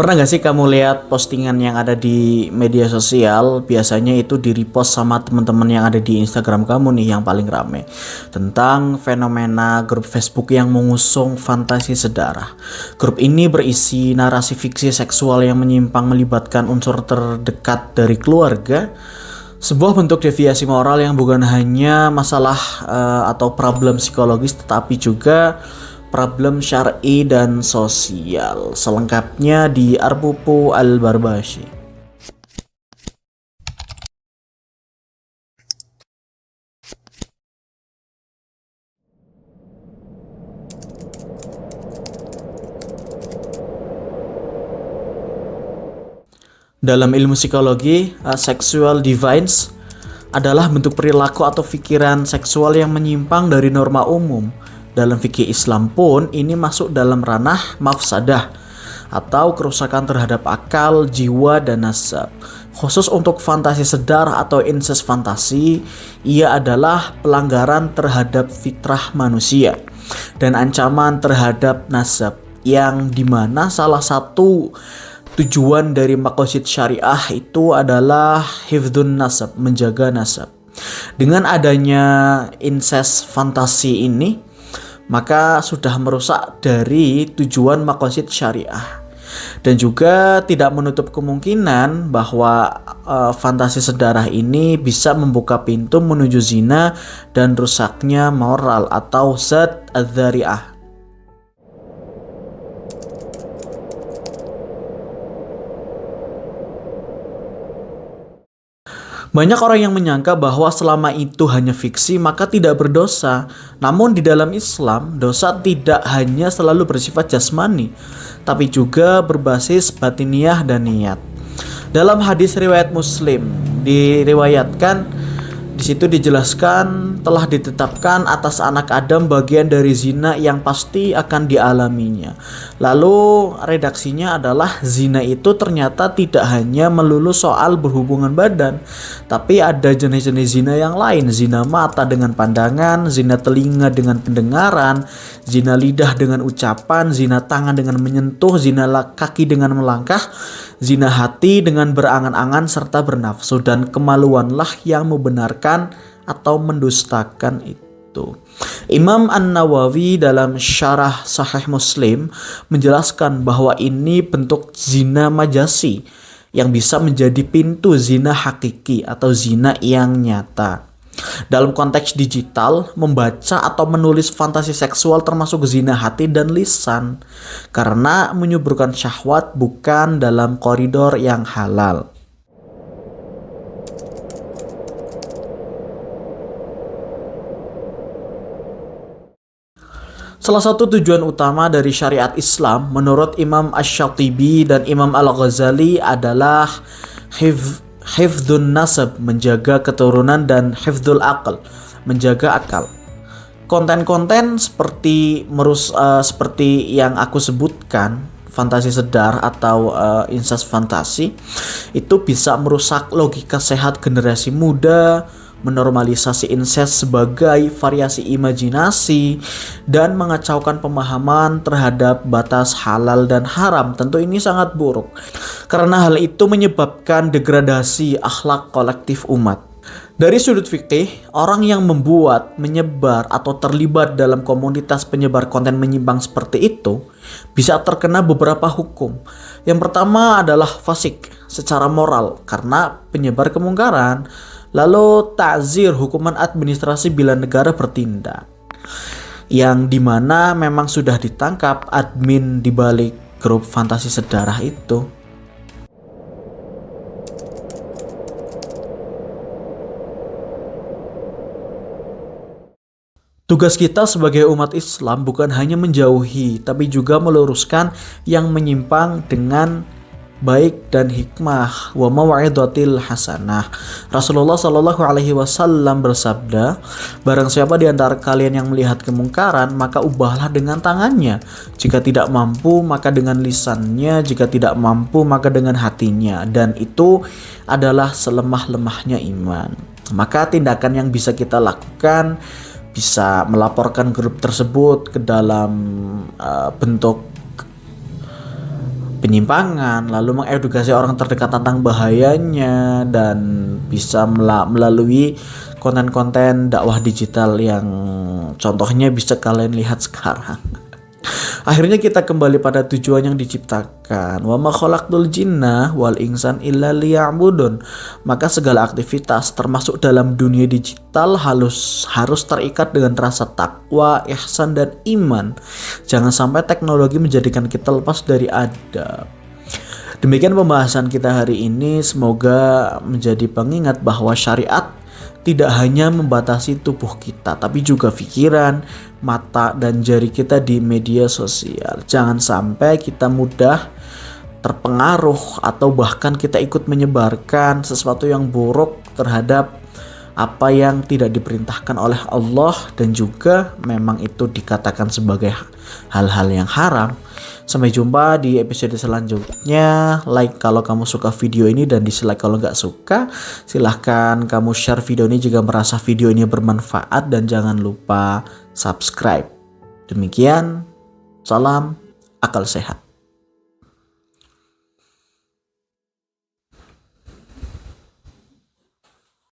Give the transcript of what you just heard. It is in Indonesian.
Pernah gak sih kamu lihat postingan yang ada di media sosial? Biasanya itu di-repost sama teman-teman yang ada di Instagram kamu nih yang paling rame. Tentang fenomena grup Facebook yang mengusung fantasi sedarah. Grup ini berisi narasi fiksi seksual yang menyimpang melibatkan unsur terdekat dari keluarga. Sebuah bentuk deviasi moral yang bukan hanya masalah atau problem psikologis, tetapi juga problem syar'i dan sosial. Selengkapnya di Arpupu Al-Barbashi. Dalam ilmu psikologi, sexual deviance adalah bentuk perilaku atau pikiran seksual yang menyimpang dari norma umum. Dalam fikih Islam pun ini masuk dalam ranah mafsadah atau kerusakan terhadap akal, jiwa, dan nasab. Khusus untuk fantasi sedarah atau incest fantasi, ia adalah pelanggaran terhadap fitrah manusia dan ancaman terhadap nasab, yang dimana salah satu tujuan dari maqasid syariah itu adalah hifdzun nasab, menjaga nasab. Dengan adanya incest fantasi ini, maka sudah merusak dari tujuan maqasid syariah. Dan juga tidak menutup kemungkinan bahwa fantasi sedarah ini bisa membuka pintu menuju zina dan rusaknya moral atau zat adzari'ah. Banyak orang yang menyangka bahwa selama itu hanya fiksi maka tidak berdosa. Namun di dalam Islam, dosa tidak hanya selalu bersifat jasmani, tapi juga berbasis batiniah dan niat. Dalam hadis riwayat Muslim diriwayatkan, di situ dijelaskan telah ditetapkan atas anak Adam bagian dari zina yang pasti akan dialaminya. Lalu redaksinya adalah zina itu ternyata tidak hanya melulu soal berhubungan badan, tapi ada jenis-jenis zina yang lain. Zina mata dengan pandangan, zina telinga dengan pendengaran, zina lidah dengan ucapan, zina tangan dengan menyentuh, zina kaki dengan melangkah, zina hati dengan berangan-angan serta bernafsu, dan kemaluanlah yang membenarkan atau mendustakan itu. Imam An-Nawawi dalam syarah Sahih Muslim menjelaskan bahwa ini bentuk zina majasi yang bisa menjadi pintu zina hakiki atau zina yang nyata. Dalam konteks digital, membaca atau menulis fantasi seksual termasuk zina hati dan lisan karena menyuburkan syahwat bukan dalam koridor yang halal. Salah satu tujuan utama dari syariat Islam menurut Imam Asy-Syatibi dan Imam Al-Ghazali adalah hifdzun nasab, menjaga keturunan, dan hifdzul aql, menjaga akal. Konten-konten seperti seperti yang aku sebutkan, fantasi sedar atau incest fantasi, itu bisa merusak logika sehat generasi muda, menormalisasi incest sebagai variasi imajinasi, dan mengacaukan pemahaman terhadap batas halal dan haram. Tentu ini sangat buruk, karena hal itu menyebabkan degradasi akhlak kolektif umat. Dari sudut fikih, orang yang membuat, menyebar, atau terlibat dalam komunitas penyebar konten menyimpang seperti itu bisa terkena beberapa hukum. Yang pertama adalah fasik secara moral karena penyebar kemungkaran. Lalu ta'zir, hukuman administrasi bila negara bertindak, yang dimana memang sudah ditangkap admin di balik grup fantasi sedarah itu. Tugas kita sebagai umat Islam bukan hanya menjauhi, tapi juga meluruskan yang menyimpang dengan baik dan hikmah, wa mau'izatil hasanah. Rasulullah Shallallahu alaihi wasallam bersabda, barang siapa di antara kalian yang melihat kemungkaran, maka ubahlah dengan tangannya. Jika tidak mampu, maka dengan lisannya. Jika tidak mampu, maka dengan hatinya. Dan itu adalah selemah-lemahnya iman. Maka tindakan yang bisa kita lakukan bisa melaporkan grup tersebut ke dalam bentuk penyimpangan, lalu mengedukasi orang terdekat tentang bahayanya, dan bisa melalui konten-konten dakwah digital yang contohnya bisa kalian lihat sekarang. Akhirnya kita kembali pada tujuan yang diciptakan. Wa ma khalaqtul jinna wal insan illa liya'budun. Maka segala aktivitas termasuk dalam dunia digital harus terikat dengan rasa takwa, ihsan dan iman. Jangan sampai teknologi menjadikan kita lepas dari adab. Demikian pembahasan kita hari ini, semoga menjadi pengingat bahwa syariat tidak hanya membatasi tubuh kita, tapi juga pikiran, mata, dan jari kita di media sosial. Jangan sampai kita mudah terpengaruh atau bahkan kita ikut menyebarkan sesuatu yang buruk terhadap apa yang tidak diperintahkan oleh Allah, dan juga memang itu dikatakan sebagai hal-hal yang haram. Sampai jumpa di episode selanjutnya. Like kalau kamu suka video ini dan dislike kalau nggak suka. Silahkan kamu share video ini jika merasa video ini bermanfaat, dan jangan lupa subscribe. Demikian, salam akal sehat.